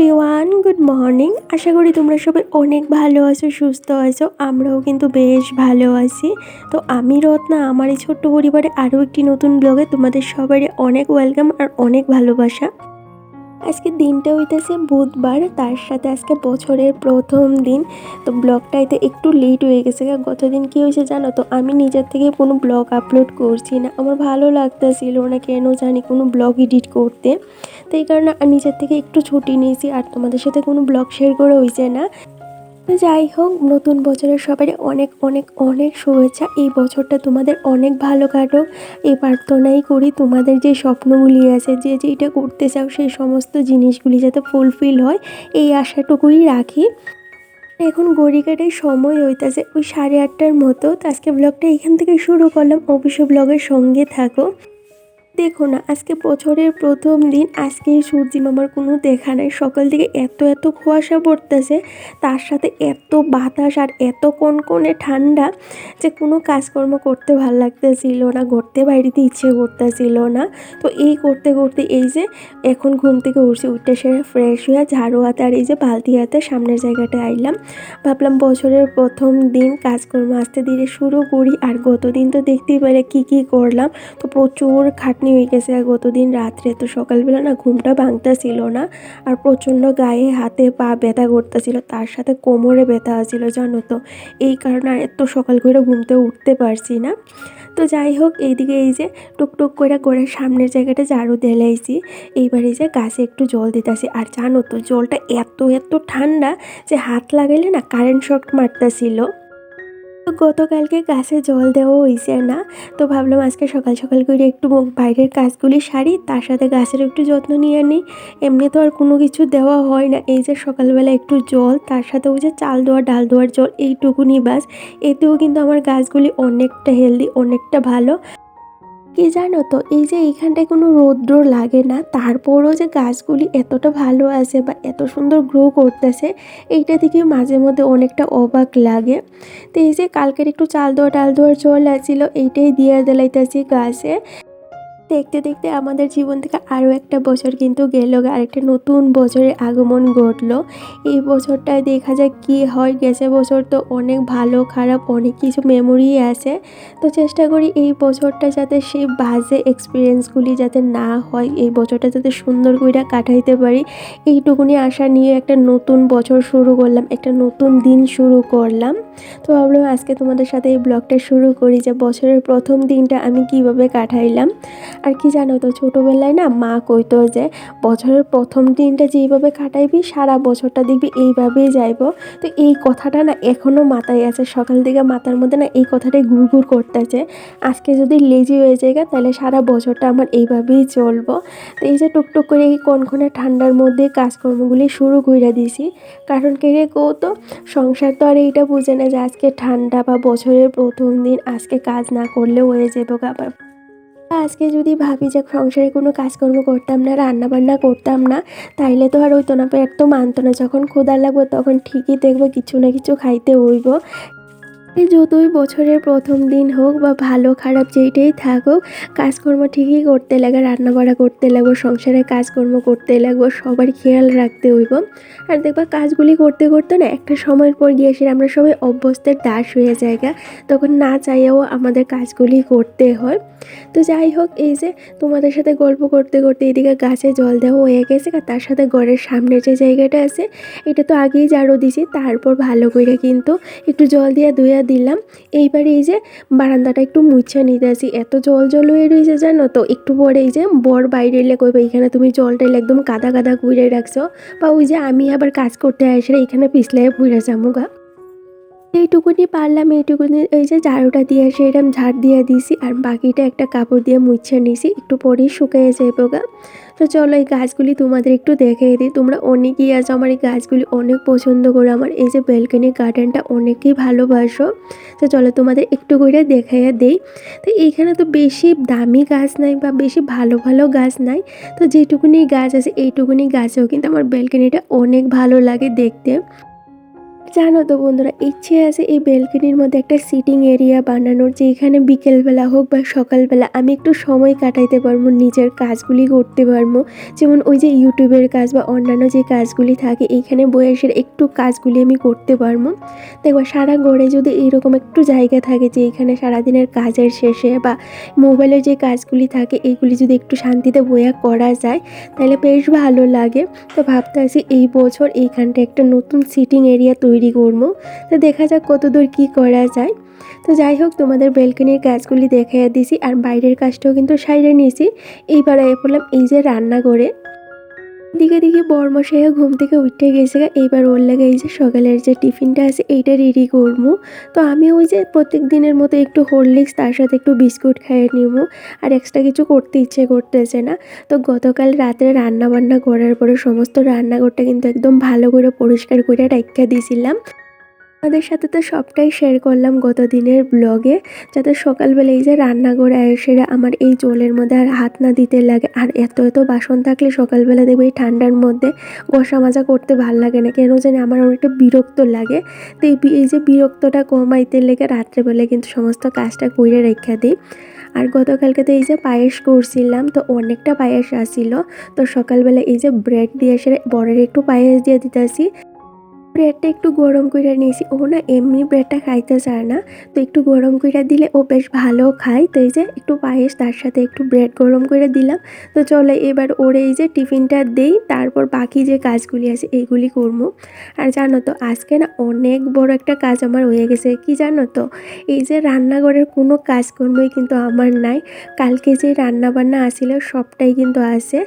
Everyone, good morning. আশা করি তোমরা সবাই অনেক ভালো আছো, সুস্থ আছো। আমরাও কিন্তু বেশ ভালো আছি। তো আমি রত্না, আমার এই ছোট্ট পরিবারে আরও একটি নতুন ব্লগে তোমাদের সবারই অনেক ওয়েলকাম আর অনেক ভালোবাসা। আজকে দিনটা হইতেছে বুধবার, তার সাথে আজকে বছরের প্রথম দিন। তো ব্লগটাইতে একটু লেট হয়ে গেছে। গতদিন কী হয়েছে জানো তো, আমি নিজের থেকে কোনো ব্লগ আপলোড করছি না, আমার ভালো লাগতেছিল না কেন জানি কোনো ব্লগ এডিট করতে। তো এই কারণে নিজের থেকে একটু ছুটি নিয়েছি, আর তোমাদের সাথে কোনো ব্লগ শেয়ার করে হয়েছে না। তো যাই হোক, নতুন বছরের সবারই অনেক অনেক অনেক শুভেচ্ছা। এই বছরটা তোমাদের অনেক ভালো কাটুক, এই প্রার্থনাই করি। তোমাদের যে স্বপ্নগুলি আছে, যে যেটা করতে চাও, সেই সমস্ত জিনিসগুলি যাতে ফুলফিল হয়, এই আশাটুকুই রাখি। এখন ঘড়ি কাটার সময় হইতেছে ওই 8:30টার মতো। তো আজকে ব্লগটা এখান থেকে শুরু করলাম, অবশ্যই ব্লগের সঙ্গে থাকো। দেখো না, আজকে বছরের প্রথম দিন, আজকে সূর্যি মামার কোনো দেখা নাই। সকাল থেকে এত এত কুয়াশা পড়তেছে, তার সাথে এত বাতাস আর এত কনকনে ঠান্ডা যে কোনো কাজকর্ম করতে ভাল লাগতেছিল না, ঘুরতে বাইরেতে ইচ্ছে করতেছিল না। তো এই করতে করতে এই যে এখন ঘুম থেকে উঠছি, উঠতে সেরে ফ্রেশ হয়ে ঝাড়ু হাতে আর এই যে বালতি হাতে সামনের জায়গাটায় আইলাম। ভাবলাম বছরের প্রথম দিন কাজকর্ম আস্তে ধীরে শুরু করি। আর গতদিন তো দেখতেই পেলে কী করলাম। তো প্রচুর খাটনি হয়ে গেছে গতদিন রাত্রে। তো সকালবেলা না ঘুমটা ভাঙতেছিল না, আর প্রচণ্ড গায়ে হাতে পা ব্যথা করতেছিল, তার সাথে কোমরে ব্যথা আছিল জানো তো। এই কারণে আর এত সকাল করে ঘুমতে উঠতে পারছি না। তো যাই হোক, এইদিকে এই যে টুকটুক করে করে সামনের জায়গাটা ঝাড়ু দিলাইছি। এইবার এই যে গাছে একটু জল দিতেছি। আর জানো তো, জলটা এত এত ঠান্ডা যে হাত লাগাইলে না কারেন্ট শক মারতেছিল। গতকালকে গাছে জল দেওয়া হয়েছে না, তো ভাবলাম আজকে সকাল সকাল করে একটু বাইরের কাজগুলি সারি, তার সাথে গাছের একটু যত্ন নিয়ে নিই। এমনি তো আর কোনো কিছু দেওয়া হয় না, এই যে সকালবেলা একটু জল, তার সাথে ওই যে চাল দেওয়া ডাল দেওয়ার জল, এইটুকুনি বাস। এতেও কিন্তু আমার গাছগুলি অনেকটা হেলদি, অনেকটা ভালো। কি জানো তো, এই যে এইখানটায় কোনো রৌদ্র লাগে না, তারপরও যে গাছগুলি এতটা ভালো আছে বা এত সুন্দর গ্রো করতেছে, এইটা থেকে মাঝে মধ্যে অনেকটা অবাক লাগে। তো এই যে কালকের একটু চাল দেওয়া ডাল দেওয়ার জল আছিল, এইটাই দিয়ে দিলাইতেছি গাছে। দেখতে দেখতে আমাদের জীবন থেকে আরও একটা বছর কিন্তু গেল, আরেকটা নতুন বছরের আগমন ঘটলো। এই বছরটায় দেখা যায় কি হয়। গেছে বছর তো অনেক ভালো খারাপ অনেক কিছু মেমোরি আছে। তো চেষ্টা করি এই বছরটা যাতে সেই বাজে এক্সপিরিয়েন্সগুলি যাতে না হয়, এই বছরটা যাতে সুন্দর করে কাটাইতে পারি, এইটুকুনি আশা নিয়ে একটা নতুন বছর শুরু করলাম, একটা নতুন দিন শুরু করলাম। তো ভাবলাম আজকে তোমাদের সাথে এই ব্লগটা শুরু করি, যে বছরের প্রথম দিনটা আমি কিভাবে কাটাইলাম। আর কি জানো তো, ছোটোবেলায় না মা কইতো যে বছরের প্রথম দিনটা যেইভাবে কাটাইবি সারা বছরটা দেখবি এইভাবেই যাইব। তো এই কথাটা না এখনও মাথায় আছে, সকাল থেকে মাথার মধ্যে না এই কথাটাই ঘুরঘুর করতেছে। আজকে যদি লেজি হয়ে যায় তাহলে সারা বছরটা আমার এইভাবেই চলবো। তো এই যে টুকটুক করে এই কনকনে ঠান্ডার মধ্যে কাজকর্মগুলি শুরু করে দিছি। কারণ কে রে কো তো, সংসার তো আর এইটা বুঝে না যে আজকে ঠান্ডা বা বছরের প্রথম দিন আজকে কাজ না করলেও হয়ে যাবো। আবার আজকে যদি ভাবি যে সংসারে কোনো কাজকর্ম করতাম না, রান্না বান্না করতাম না, তাইলে তো আর হইতো না, পেট তো মানতো না। যখন ক্ষুধা লাগবে তখন ঠিকই দেখবো কিছু না কিছু খাইতে হইব। যতই বছরের প্রথম দিন হোক বা ভালো খারাপ যেইটাই থাকুক, কাজকর্ম ঠিকই করতে লাগে, রান্নাবাড়া করতে লাগবো, সংসারের কাজকর্ম করতে লাগবো, সবার খেয়াল রাখতে হইব। আর দেখবা কাজগুলি করতে করতে না একটা সময়ের পর গিয়ে এসে আমরা সবাই অভ্যস্তের দাস হয়ে যায়গা, তখন না চাইয়েও আমাদের কাজগুলি করতে হয়। তো যাই হোক, এই যে তোমাদের সাথে গল্প করতে করতে এদিকে গাছে জল দেওয়া হয়ে গেছে, আর তার সাথে ঘরের সামনের যে জায়গাটা আছে এটা তো আগেই ঝাড়ু দিছি, তারপর ভালো করে কিন্তু একটু জল দিয়ে ধুয়ে দিলাম। এইবারে এই যে বারান্দাটা একটু মুছা নিতে আসি, এত জল জল হয়ে রয়েছে জানো তো। একটু পরে এই যে বর বাইরে এলে কইবে এখানে তুমি জলটা একদম কাদা কাদা করে রাখছো, বা ওই যে আমি আবার কাজ করতে আসলে এখানে পিছলে পুড়ে যাবো গা। এইটুকুনি পারলাম, এইটুকুনি এই যে ঝাড়ুটা দিয়ে সেরকম ঝাড় দিয়ে দিছি, আর বাকিটা একটা কাপড় দিয়ে মুছে নিছি, একটু পরেই শুকিয়ে যাইবো গা। তো চলো এই গাছগুলি তোমাদের একটু দেখিয়ে দিই। তোমরা অনেকেই আছো আমার এই গাছগুলি অনেক পছন্দ করো, আমার এই যে ব্যালকনি গার্ডেনটা অনেকেই ভালোবাসো। তো চলো তোমাদের একটু করে দেখাইয়া দেই। তো এইখানে তো বেশি দামি গাছ নাই বা বেশি ভালো ভালো গাছ নাই, তো যেটুকুনি গাছ আছে এইটুকুনি গাছেও কিন্তু আমার ব্যালকনিটা অনেক ভালো লাগে দেখতে। জানো তো বন্ধুরা, ইচ্ছে আছে এই ব্যালকনির মধ্যে একটা সিটিং এরিয়া বানানোর, যে এখানে বিকেলবেলা হোক বা সকালবেলা আমি একটু সময় কাটাইতে পারবো, নিজের কাজগুলি করতে পারবো। যেমন ওই যে ইউটিউবের কাজ বা অন্যান্য যে কাজগুলি থাকে, এইখানে বয়সের একটু কাজগুলি আমি করতে পারবো। দেখবা সারা ঘরে যদি এইরকম একটু জায়গা থাকে, যে এখানে সারাদিনের কাজের শেষে বা মোবাইলের যে কাজগুলি থাকে এইগুলি যদি একটু শান্তিতে বয়া করা যায়, তাহলে বেশ ভালো লাগে। তো ভাবতে আছি এই বছর এইখানটা একটা নতুন সিটিং এরিয়া তৈরি করবো। তো দেখা যাক কতদূর কি করা যায়। তো যাই হোক, তোমাদের ব্যালকনির কাজগুলি দেখাইয়া দিছি, আর বাইরের কাজটাও কিন্তু সাইডে নিয়েছি। এইবার আয় পড়লাম এই যে রান্নাঘরে। দিকে দিকে বরমশাইয়া ঘুম থেকে উঠে গেছে, এইবার ওর লাগে এই যে সকালের যে টিফিনটা আছে এইটা রেডি করবো। তো আমি ওই যে প্রত্যেক দিনের মতো একটু হরলিক্স, তার সাথে একটু বিস্কুট খাইয়ে নিব, আর এক্সট্রা কিছু করতে ইচ্ছে করতেছে না। তো গতকাল রাতে রান্না বান্না করার পরে সমস্ত রান্নাঘরটা কিন্তু একদম ভালো করে পরিষ্কার করে রাখা দিয়েছিলাম। আপনাদের সাথে তো সবটাই শেয়ার করলাম গত দিনের ব্লগে, যাতে সকালবেলা এই যে রান্নাঘরে এসে আমার এই জলের মধ্যে আর হাত না দিতে লাগে। আর এত এত বাসন থাকলে সকালবেলা দেখবো এই ঠান্ডার মধ্যে ঘষা মাজা করতে ভাল লাগে না, কেন জানি আমার অনেকটা বিরক্ত লাগে। তো এই যে বিরক্তটা কমাইতে লেগে রাত্রেবেলা কিন্তু সমস্ত কাজটা কইরে রেখা দিই। আর গতকালকে তো এই যে পায়েস করছিলাম, তো অনেকটা পায়েস আসছিল। তো সকালবেলা এই যে ব্রেড দিয়ে এসে বরের একটু পায়েস দিয়ে দিতেছি। ব্রেডটা একটু গরম কইরা নিয়েছি, ও না এমনি ব্রেডটা খাইতে চায় না, তো একটু গরম কইরা দিলে ও বেশ ভালো খায়। তো এই যে একটু পায়েস, তার সাথে একটু ব্রেড গরম করে দিলাম। তো চলো এবার ওর এই যে টিফিনটা দেই, তারপর বাকি যে কাজগুলি আছে এইগুলি করবো। আর জানো তো আজকে না অনেক বড় একটা কাজ আমার হয়ে গেছে, কি জানো তো, এই যে রান্নাঘরের কোনো কাজকর্মই কিন্তু আমার নাই। কালকে যে রান্না বান্না আসছিল সবটাই কিন্তু আছে।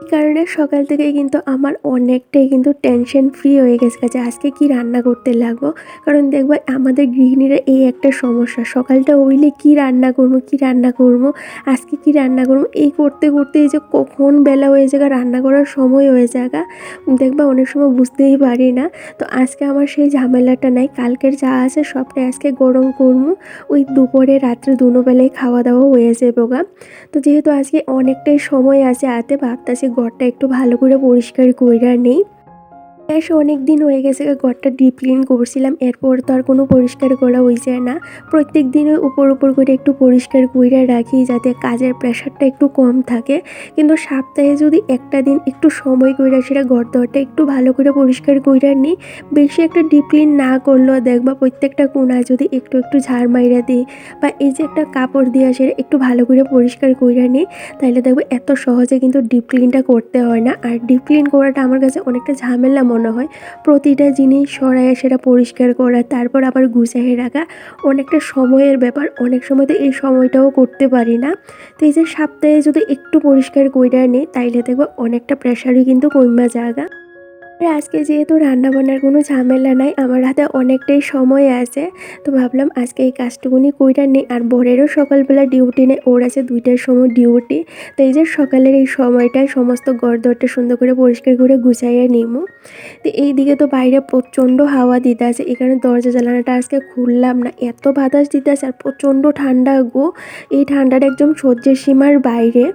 এই কারণে সকাল থেকেই কিন্তু আমার অনেকটাই কিন্তু টেনশন ফ্রি হয়ে গেছে যে আজকে কি রান্না করতে লাগবো। কারণ দেখবা আমাদের গৃহিণীরা এই একটা সমস্যা, সকালটা হইলে কি রান্না করবো কি রান্না করবো, আজকে কি রান্না করবো, এই করতে করতে এই যে কখন বেলা হয়ে যাগা, রান্না করার সময় হয়ে যাগা, দেখবা অনেক সময় বুঝতেই পারি না। তো আজকে আমার সেই ঝামেলাটা নাই, কালকের যা আছে সবটাই আজকে গরম করবো। ওই দুপুরে রাত্রে দুবেলায় খাওয়া দাওয়া হয়ে যাবে গা। তো যেহেতু আজকে অনেকটাই সময় আছে হাতে, ভাবতেছি ঘরটা একটু ভালো করে পরিষ্কার কইরা নেই। বেশ অনেক দিন হয়ে গেছে ঘরটা ডিপ ক্লিন করছিলাম, এরপর তো আর কোনো পরিষ্কার করা হয়েছে না। প্রত্যেক দিনে উপর উপর করে একটু পরিষ্কার কইরা রাখি, যাতে কাজের প্রেশারটা একটু কম থাকে। কিন্তু সপ্তাহে যদি একটা দিন একটু সময় কইরা সেটা ঘর দরটা একটু ভালো করে পরিষ্কার কইরা নিই, বেশি একটা ডিপ ক্লিন না করলেও দেখবা প্রত্যেকটা কোণা যদি একটু একটু ঝাড় মাইরা দিই, বা এই যে একটা কাপড় দিয়ে সেটা একটু ভালো করে পরিষ্কার কইরা নিই, তাহলে দেখবো এত সহজে কিন্তু ডিপ ক্লিনটা করতে হয় না। আর ডিপ ক্লিন করাটা আমার কাছে অনেকটা ঝামেলা মনে হয়, প্রতিটা জিনিস সরাইয়া সেটা পরিষ্কার করা, তারপর আবার গুছিয়ে রাখা অনেকটা সময়ের ব্যাপার। অনেক সময় তো এই সময়টাও করতে পারি না। তো এই যে সপ্তাহে যদি একটু পরিষ্কার কইরা নিই, তাইলে দেখবো অনেকটা প্রেশারই কিন্তু কইমা জায়গা। আর আজকে যেহেতু রান্নাবান্নার কোনো ঝামেলা নাই, আমার হাতে অনেকটাই সময় আছে, তো ভাবলাম আজকে এই কাজটুকুনি কইরা নিই। আর বরেরও সকালবেলা ডিউটি নেই, ওর আছে 2টার সময় ডিউটি। তো এই যে সকালের এই সময়টায় সমস্ত ঘরদোরটা সুন্দর করে পরিষ্কার করে গুছাইয়া নিমু। তো এইদিকে তো বাইরে প্রচণ্ড হাওয়া দিতে আছে, এখানে দরজা জানালাটা আজকে খুললাম না, এত বাতাস দিতে আছে আর প্রচণ্ড ঠান্ডা গো। এই ঠান্ডাটা একদম সহ্যের সীমার বাইরে।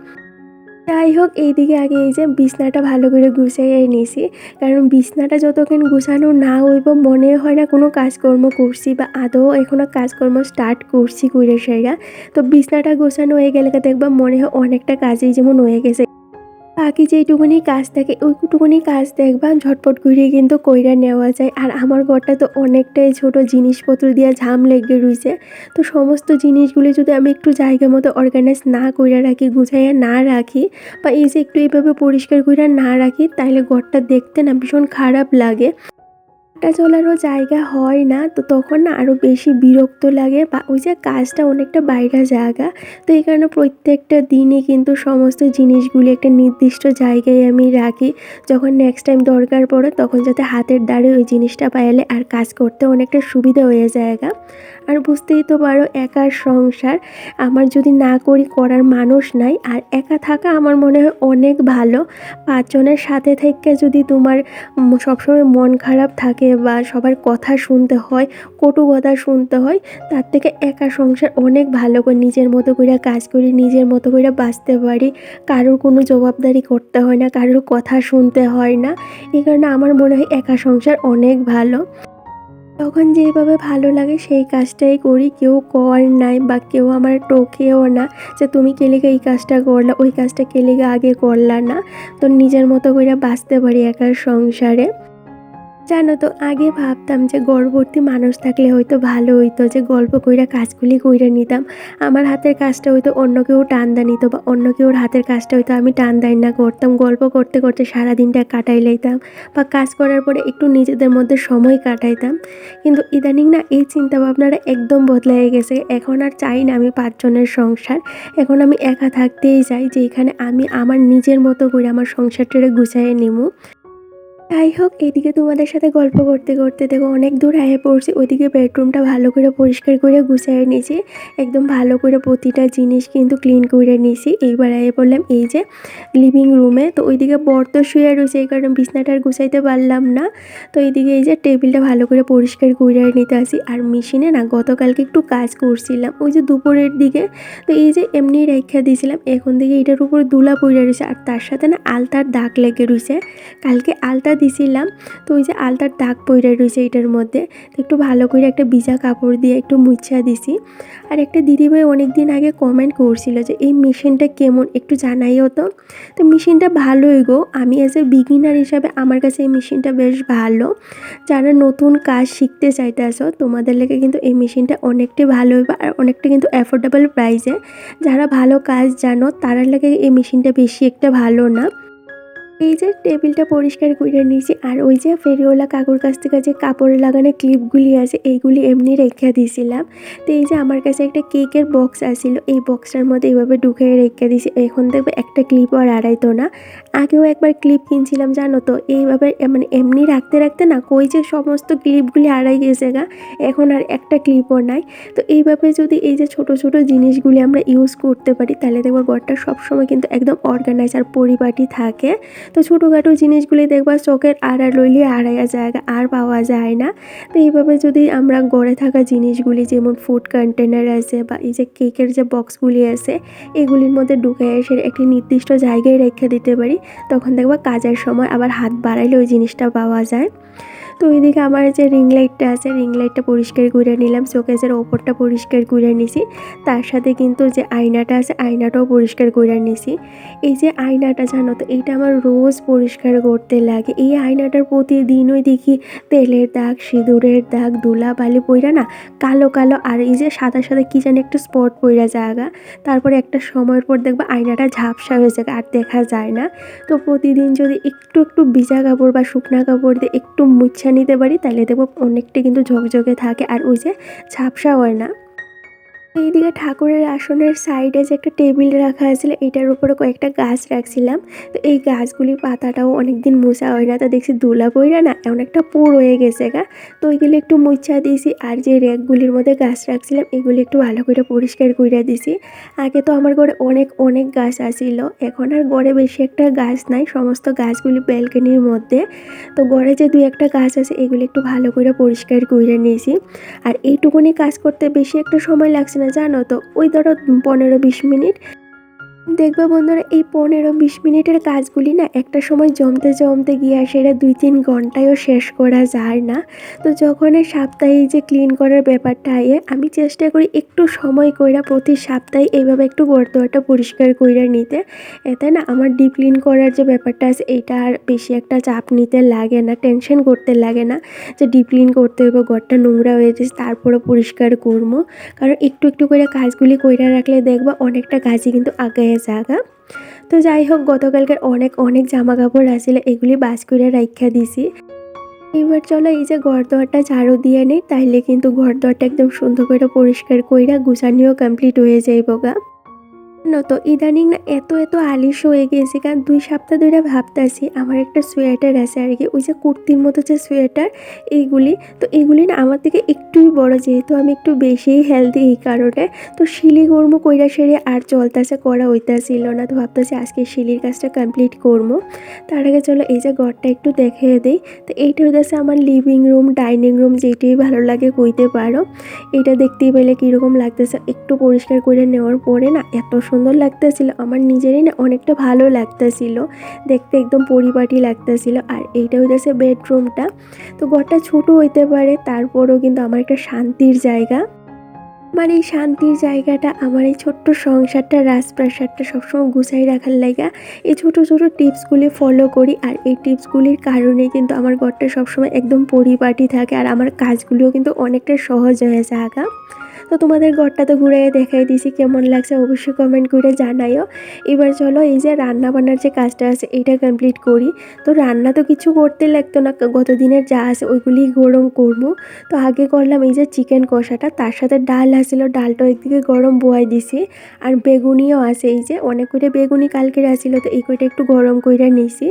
যাই হোক, এইদিকে আগে এই যে বিছনাটা ভালো করে গুছাইয়ে নিছি, কারণ বিছনাটা যতক্ষণ গুছানো না হইব মনে হয় না কোনো কাজকর্ম করছি, বা আদৌ এখনও কাজকর্ম স্টার্ট করছি কইরে সেরা। তো বিছনাটা গোছানো হয়ে গেলে দেখবা মনে হয় অনেকটা কাজেই যেমন হয়ে গেছে। বাকি যেইটুকুনি কাজ থাকে ওইটুকুনি কাজ দেখবা ঝটপট করে কিন্তু কইরা নেওয়া যায়। আর আমার ঘরটা তো অনেকটাই ছোট, জিনিসপত্র দিয়ে ঝাম লেগে রইছে। তো সমস্ত জিনিসগুলি যদি আমি একটু জায়গা মতো অর্গানাইজ না কইরা রাখি, গুছাইয়া না রাখি, বা এই যে একটু এইভাবে পরিষ্কার কইরা না রাখি, তাহলে ঘরটা দেখতে না ভীষণ খারাপ লাগে। হাঁটা চলারও জায়গা হয় না, তো তখন না আরও বেশি বিরক্ত লাগে, বা ওই যে কাজটা অনেকটা বাইরে জায়গা। তো এই কারণে প্রত্যেকটা দিনই কিন্তু সমস্ত জিনিসগুলি একটা নির্দিষ্ট জায়গায় আমি রাখি, যখন নেক্সট টাইম দরকার পড়ে তখন যাতে হাতের দ্বারে ওই জিনিসটা পাইলে আর কাজ করতে অনেকটা সুবিধা হয়ে জায়গা। আর বুঝতেই তো পারো একার সংসার, আমার যদি না করি করার মানুষ নাই, আর একা থাকা আমার মনে হয় অনেক ভালো। 5 জনের সাথে থেকে যদি তোমার সবসময় মন খারাপ থাকে বা সবার কথা শুনতে হয়, কটু কথা শুনতে হয়, তার থেকে একা সংসার অনেক ভালো। করে নিজের মতো করে কাজ করি, নিজের মতো করে বাঁচতে পারি, কারোর কোনো জবাবদারি করতে হয় না, কারোর কথা শুনতে হয় না। এই কারণে আমার মনে হয় একা সংসার অনেক ভালো। তখন যেইভাবে ভালো লাগে সেই কাজটাই করি। কেউ কর নাই বা কেউ আমার টোকেও না যে তুমি কে লিগা এই কাজটা করলা, ওই কাজটা কে লিগা আগে করলা না। তো নিজের মতো কইরা বাঁচতে পারি একার সংসারে। জানো তো আগে ভাবতাম যে গর্ভবতী মানুষ থাকলে হয়তো ভালো হইতো, যে গল্প কইরা কাজগুলি কইরা নিতাম। আমার হাতের কাজটা হয়তো অন্য কেউ টানদা নিত বা অন্য কেউর হাতের কাজটা হয়তো আমি টানদাইনা করতাম। গল্প করতে করতে সারাদিনটা কাটাই লাইতাম বা কাজ করার পরে একটু নিজেদের মধ্যে সময় কাটাইতাম। কিন্তু ইদানিং না এই চিন্তা ভাবনাটা একদম বদলায় গেছে। এখন আর চাই না আমি ৫ জনের সংসার। এখন আমি একা থাকতেই চাই, যে এখানে আমি আমার নিজের মতো করে আমার সংসারটারে গুছাইয়ে নিমু। যাই হোক, এদিকে তোমাদের সাথে গল্প করতে করতে দেখো অনেক দূর আয়া পড়ছি। ওইদিকে বেডরুমটা ভালো করে পরিষ্কার করে গুছাইয়ে নিয়েছি। একদম ভালো করে প্রতিটা জিনিস কিন্তু ক্লিন করে নিয়েছি। এইবার আয়া পড়লাম এই যে লিভিং রুমে। তো ওইদিকে বর তো শুয়ে রয়েছে, এই কারণে বিছনাটা আর গুছাইতে পারলাম না। তো এইদিকে এই যে টেবিলটা ভালো করে পরিষ্কার করে নিতে আসি। আর মেশিনে না গতকালকে একটু কাজ করছিলাম ওই যে দুপুরের দিকে। তো এই যে এমনি রেখা দিয়েছিলাম, এখন থেকে এটার উপর ধুলা পড়ে রয়েছে আর তার সাথে না আলতার দাগ লেগে রয়েছে। কালকে আলতা দিছিলাম, তো ওই যে আলতার দাগ পইড়া রয়েছে এটার মধ্যে। তো একটু ভালো করে একটা ভিজা কাপড় দিয়ে একটু মুছা দিছি। আর একটা দিদিভাই অনেক দিন আগে কমেন্ট করছিল যে এই মেশিনটা কেমন একটু জানাইও তো। তো মেশিনটা ভালোই গো, আমি অ্যাজ এ বিগিনার হিসাবে আমার কাছে এই মেশিনটা বেশ ভালো। যারা নতুন কাজ শিখতে চাইতেছো তোমাদের লেগে কিন্তু এই মেশিনটা অনেকটাই ভালো হইবে আর অনেকটা কিন্তু অ্যাফোর্ডেবল প্রাইসে। যারা ভালো কাজ জানো তারার লাগে এই মেশিনটা বেশি একটা ভালো না। এই যে টেবিলটা পরিষ্কার করে নিয়েছি আর ওই যে ফেরিওয়ালা কাকুর কাছ থেকে যে কাপড়ে লাগানো ক্লিপগুলি আছে এইগুলি এমনি রেখে দিয়েছিলাম। তো এই যে আমার কাছে একটা কেকের বক্স আসছিল, এই বক্সটার মধ্যে এইভাবে ঢুকিয়ে রেখে দিয়েছি। এখন দেখবে একটা ক্লিপও আর আড়াইতো না। আগেও একবার ক্লিপ কিনছিলাম জানো তো, এইভাবে মানে এমনি রাখতে রাখতে না কই যে সমস্ত ক্লিপগুলি আড়াই গেছে গা, এখন আর একটা ক্লিপও নাই। তো এইভাবে যদি এই যে ছোট ছোট জিনিসগুলি আমরা ইউজ করতে পারি তাহলে দেখবো ঘরটা সবসময় কিন্তু একদম অর্গানাইজ আর পরিপাটি থাকে। তো ছোটোখাটো জিনিসগুলি দেখবা চোখের আড়াল লইলে আড়াইয়া জায়গা আর পাওয়া যায় না। তো এইভাবে যদি আমরা গড়ে থাকা জিনিসগুলি যেমন ফুড কন্টেনার আছে বা এই যে কেকের যে বক্সগুলি আছে এগুলির মধ্যে ঢুকে এসে একটি নির্দিষ্ট জায়গায় রেখে দিতে পারি, তখন দেখবা কাজের সময় আবার হাত বাড়াইলে ওই জিনিসটা পাওয়া যায়। তো ওইদিকে আমার যে রিং লাইটটা আছে রিং লাইটটা পরিষ্কার করে নিলাম, শোকেসের ওপরটা পরিষ্কার করে নিছি। তার সাথে কিন্তু যে আয়নাটা আছে আয়নাটাও পরিষ্কার করে নিছি। এই যে আয়নাটা জানো তো এইটা আমার রোজ পরিষ্কার করতে লাগে। এই আয়নাটার প্রতিদিনই দেখি তেলের দাগ, সিঁদুরের দাগ, ধুলাবালি পইরা না কালো কালো আর এই যে সাদা সাদা কি জানি একটা স্পট পইরা জায়গা। তারপরে একটা সময়ের পর দেখবা আয়নাটা ঝাপসা হয়ে যায় আর দেখা যায় না। তো প্রতিদিন যদি একটু একটু ভিজা কাপড় বা শুকনা কাপড় দিয়ে একটু মুছা নিতে পারি তাহলে দেখবো অনেকটা কিন্তু ঝকঝকে থাকে আর ওই যে ঝাপসা হয় না। এইদিকে ঠাকুরের আসনের সাইডে যে একটা টেবিল রাখা আছিল এটার উপরে কয়েকটা গাছ রাখছিলাম। তো এই গাছগুলির পাতাটাও অনেকদিন মোছা হয় না, তো দেখছি ধুলা পইরা না অনেকটা পুর হয়ে গেছে গা। তো ওইগুলো একটু মুছা দিয়েছি আর যে র্যাকগুলির মধ্যে গাছ রাখছিলাম এগুলি একটু ভালো করে পরিষ্কার করে দিছি। আগে তো আমার ঘরে অনেক অনেক গাছ আসিল, এখন আর ঘরে বেশি একটা গাছ নাই, সমস্ত গাছগুলি ব্যালকনির মধ্যে। তো ঘরে যে দুই একটা গাছ আছে এগুলি একটু ভালো করে পরিষ্কার করে নিয়েছি। আর এইটুকুনি কাজ করতে বেশি একটা সময় লাগছে না জানো তো, ওই ধরো 15-20 মিনিট। দেখবা বন্ধুরা এই 15-20 মিনিটের কাজগুলি না একটা সময় জমতে জমতে গিয়ে আর সেটা 2-3 ঘন্টায়ও শেষ করা যায় না। তো যখন এই সাপ্তাহিক যে ক্লিন করার ব্যাপারটা আয়ে আমি চেষ্টা করি একটু সময় কইরা প্রতি সপ্তাহে এইভাবে একটু ঘরদোরটা পরিষ্কার কইরা নিতে। এতে না আমার ডিপ ক্লিন করার যে ব্যাপারটা আছে এইটা আর বেশি একটা চাপ নিতে লাগে না, টেনশন করতে লাগে না যে ডিপ ক্লিন করতে হইব, ঘরটা নোংরা হয়ে যাচ্ছে তারপরে পরিষ্কার করবো। কারণ একটু একটু করে কাজগুলি কইরা রাখলে দেখবা অনেকটা কাজই কিন্তু আগায় জায়গা। তো যাই হোক গতকালকের অনেক অনেক জামা কাপড় আসলে এগুলি বাস করে রাইখা দিছি। এবার চলো এই যে ঘরদোরটা ঝাড়ু দিয়ে নেই তাইলে কিন্তু ঘরদোরটা একদম সুন্দর করে পরিষ্কার কইরা গুছানিও কমপ্লিট হয়ে যাইব গা। জানো তো ইদানিং না এত এত আলিশ হয়ে গেছে, কারণ 2 সপ্তাহ ধরে ভাবতেছি আমার একটা সোয়েটার আছে আর কি, ওই যে কুর্তির মতো যে সোয়েটার এইগুলি। তো এইগুলি না আমার থেকে একটুই বড়, যেহেতু আমি একটু বেশিই হেলদি এই কারণে। তো শিলি কর্ম কইরা সেরে আর চলতেছে করা হইতাছিল না, তো ভাবতেছি আজকে শিলির কাজটা কমপ্লিট করবো। তার আগে চলো এই যে ঘরটা একটু দেখিয়ে দিই। তো এইটা হইতেছে আমার লিভিং রুম, ডাইনিং রুম যেটাই ভালো লাগে কইতে পারো। এটা দেখতেই পেলে কীরকম লাগতেছে, একটু পরিষ্কার করে নেওয়ার পরে না এত সুন্দর লাগতেছিল, আমার নিজেরই না অনেকটা ভালো লাগতেছিল, দেখতে একদম পরিপাটি লাগতেছিল। আর এইটা হইতেছে বেডরুমটা। তো ঘরটা ছোট হইতে পারে, তারপরেও কিন্তু আমার একটা শান্তির জায়গা। আমার এই শান্তির জায়গাটা, আমার এই ছোট্ট সংসারটা, রাজপ্রাসাদটা সবসময় গুছাই রাখার লাগা এই ছোট ছোট টিপসগুলি ফলো করি। আর এই টিপসগুলির কারণে কিন্তু আমার ঘরটা সবসময় একদম পরিপাটি থাকে, আর আমার কাজগুলিও কিন্তু অনেকটা সহজ হয়ে যায়। তো তোমাদের ঘরটা তো ঘুরে দেখাই দিছি, কেমন লাগছে অবশ্যই কমেন্ট করে জানাইও। এবার চলো এই যে রান্না বান্নার যে কাজটা আছে এটা কমপ্লিট করি। তো রান্না তো কিছু করতে লাগতো না, গত দিনের যা আছে ওইগুলি গরম করবো। তো আগে করলাম এই যে চিকেন কষাটা, তার সাথে ডাল আসছিল, ডালটা একদিকে গরম বয়াই দিছি। আর বেগুনিও আছে, এই যে অনেক করে বেগুনি কালকের আসছিল, তো এই কইটা একটু গরম কইরা নিছি।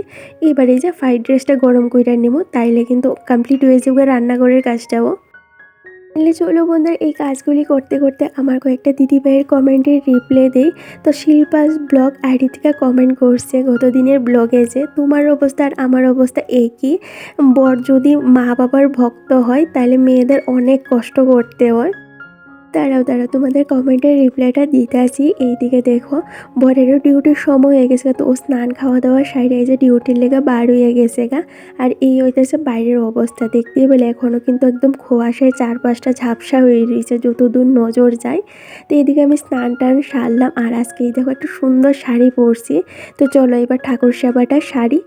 এবার এই যে ফ্রাইড রাইসটা গরম কইরা নেব, তাইলে কিন্তু কমপ্লিট হয়ে যাবে রান্নাঘরের কাজটাও। তাহলে চলো বন্ধুরা, এই কাজগুলি করতে করতে আমার কয়েকটা দিদিভাইয়ের কমেন্টের রিপ্লাই দেই। তো শিল্পাস ব্লগ আইডি থেকে কমেন্ট করছে গত দিনের ব্লগে যে তোমার অবস্থা আর আমার অবস্থা একই, বর যদি মা বাবার ভক্ত হয় তাহলে মেয়েদের অনেক কষ্ট করতে হয়। দাঁড়াও দাঁড়াও, তোমাদের কমেন্টের রিপ্লাইটা দিতে আসি। এইদিকে দেখো, বরেরও ডিউটির সময় হয়ে গেছে, তো ও স্নান খাওয়া দাওয়া সাইডে এই যে ডিউটির লেগে বার হয়ে গেছে গা। আর এই হইতেছে বাইরের অবস্থা, দেখতেই পেলে এখনও কিন্তু একদম খোয়াশায় চারপাশটা ঝাপসা হয়ে রয়েছে যতদূর নজর যায়। তো এদিকে আমি স্নান টান সারলাম, আর আজকে এই দেখো একটা সুন্দর শাড়ি পরছি। তো চলো এবার ঠাকুর সেবাটা সারি।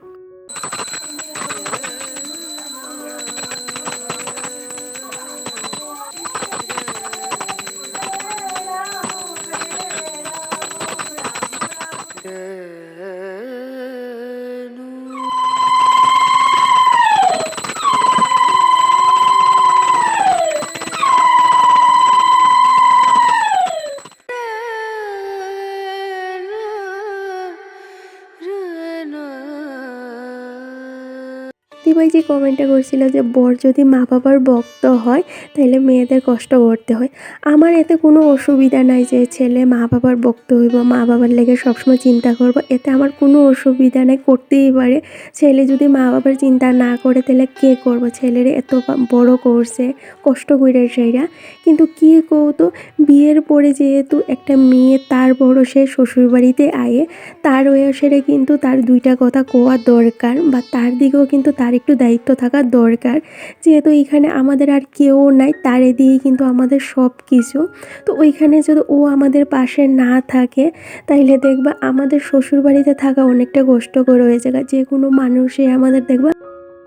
দিদিভাই যে কমেন্টটা করছিল যে বর যদি মা বাবার ভক্ত হয় তাহলে মেয়েদের কষ্ট করতে হয়। আমার এতে কোনো অসুবিধা নাই যে ছেলে মা বাবার ভক্ত হইব, মা বাবার লেগে সবসময় চিন্তা করব, এতে আমার কোনো অসুবিধা নাই, করতেই পারে। ছেলে যদি মা বাবার চিন্তা না করে তাহলে কে করব, ছেলের এত বড় করছে কষ্ট কইরা সেইরা। কিন্তু কী কৌতো, বিয়ের পরে যেহেতু একটা মেয়ে তার বয়সে শ্বশুরবাড়িতে আয়ে, তার বয়সের কিন্তু তার দুইটা কথা কোয়া দরকার, বা তার দিকেও কিন্তু তার একটু দায়িত্ব থাকা দরকার। যেহেতু এখানে আমাদের আর কেউ নাই, তারে দিয়েই কিন্তু আমাদের সব কিছু। তো ওইখানে যদি ও আমাদের পাশে না থাকে তাইলে দেখবা আমাদের শ্বশুরবাড়িতে থাকা অনেকটা কষ্টকর হয়ে যায়। যে কোনো মানুষই আমাদের দেখবা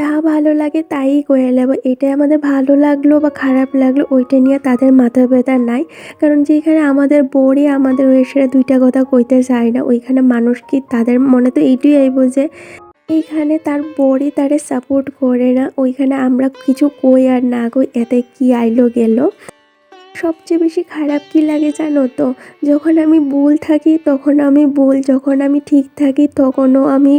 যা ভালো লাগে তাই কয়ে নেব, এটাই আমাদের ভালো লাগলো বা খারাপ লাগলো ওইটা নিয়ে তাদের মাথা ব্যথা নাই। কারণ যেখানে আমাদের বড়ি আমাদের ওয়েসের দুইটা কথা কইতে চায় না, ওইখানে মানুষ কি তাদের মনে তো এইটাই আইব যে এইখানে তার বড়ি তারে সাপোর্ট করে না, ওইখানে আমরা কিছু কই আর না কই এতে কি আইলো গেল। সবচেয়ে বেশি খারাপ কি লাগে জানো তো, যখন আমি ভুল থাকি তখন আমি ভুল, যখন আমি ঠিক থাকি তখনও আমি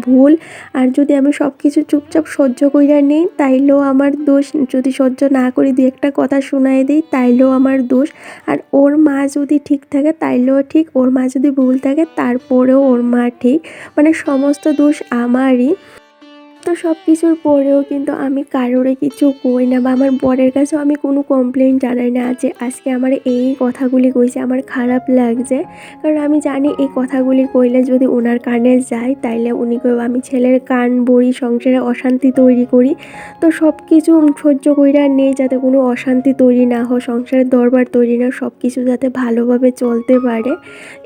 ভুল। আর যদি আমি সব কিছু চুপচাপ সহ্য কইরা নিই তাইলেও আমার দোষ, যদি সহ্য না করি দু একটা কথা শুনাই দিই তাইলেও আমার দোষ। আর ওর মা যদি ঠিক থাকে তাইলেও ঠিক, ওর মা যদি ভুল থাকে তারপরেও ওর মা ঠিক, সমস্ত দোষ আমারই। তো সব কিছুর পরেও কিন্তু আমি কারোরে কিছু কই না, বা আমার বরের কাছেও আমি কোনো কমপ্লেন জানাই না যে আজকে আমার এই কথাগুলি কইছে আমার খারাপ লাগছে। কারণ আমি জানি এই কথাগুলি কইলে যদি ওনার কানে যায় তাইলে উনি কইব আমি ছেলের কান বড়ি, সংসারে অশান্তি তৈরি করি। তো সব কিছু সহ্য কইরা নেই যাতে কোনো অশান্তি তৈরি না হয়, সংসারের দরবার তৈরি না, সব কিছু যাতে ভালোভাবে চলতে পারে।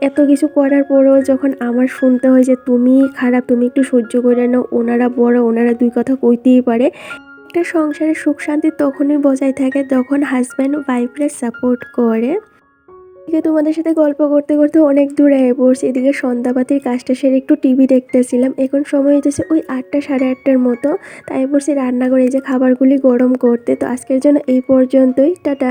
এত কিছু করার পরেও যখন আমার শুনতে হয় যে তুমি খারাপ, তুমি একটু সহ্য করে নাও, ওনারা বড়, ওনারা দুই কথা কইতেই পারে। একটা সংসারে সুখ শান্তি তখনই বজায় থাকে যখন হাজব্যান্ড ওয়াইফরে সাপোর্ট করে। এদিকে তোমাদের সাথে গল্প করতে করতে অনেক দূর এসে পড়ছি। এদিকে সন্ধ্যাবাতির কাজটা সেরে একটু টিভি দেখতেছিলাম, এখন সময় হইতেছে ওই 8টা সাড়ে 8টার মতো। তাই পড়ছি রান্না করে এই যে খাবারগুলি গরম করতে। তো আজকের জন্য এই পর্যন্তই, টাটা।